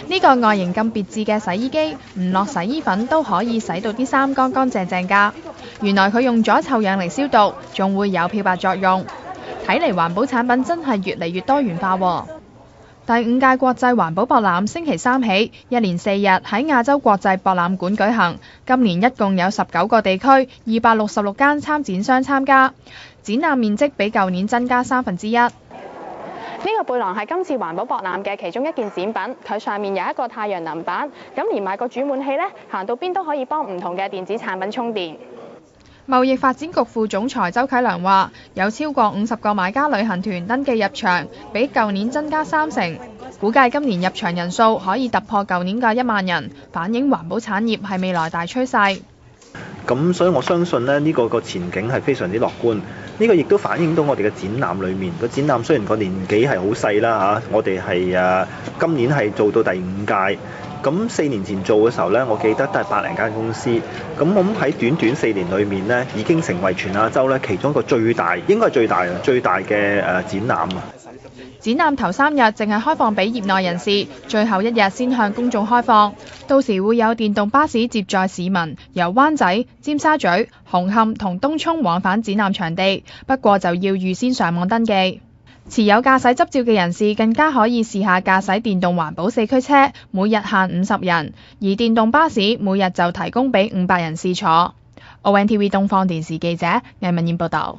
呢個外形咁別緻嘅洗衣機，唔落洗衣粉都可以洗到啲衫乾乾淨淨㗎。原來佢用咗臭氧嚟消毒，仲會有漂白作用。睇嚟環保產品真係越嚟越多元化喎。第5屆國際環保博覽星期3起，一連4日喺亞洲國際博覽館舉行。今年一共有19個地區、266間參展商參加，展覽面積比舊年增加1/3。呢個背囊係今次環保博覽嘅其中一件展品，佢上面有一個太陽能板，咁連埋個煮滿器呢，行到邊都可以幫唔同嘅電子產品充電。貿易發展局副總裁周啟良話：有超過50個買家旅行團登記入場，比舊年增加30%，估計今年入場人數可以突破舊年嘅1萬人，反映環保產業係未來大趨勢。咁所以我相信呢個前景係非常之樂觀。呢個亦都反映到我哋嘅展覽裏面，個展覽雖然個年紀係好細啦嚇，我哋係今年係做到第5屆。咁4年前做嘅時候呢，我記得都係百零間公司。咁我諗喺短短4年裏面呢，已經成為全亞洲呢其中一個最大，應該係最大嘅展覽啊！展覽頭3日淨係開放俾業內人士，最後1日先向公眾開放。到時會有電動巴士接載市民由灣仔、尖沙咀、紅磡同東涌往返展覽場地，不過就要預先上網登記。持有駕駛執照嘅人士更加可以試下駕駛電動環保4驅車，每日限50人，而電動巴士每日就提供俾500人試坐。ONTV 東方電視記者魏文燕報導。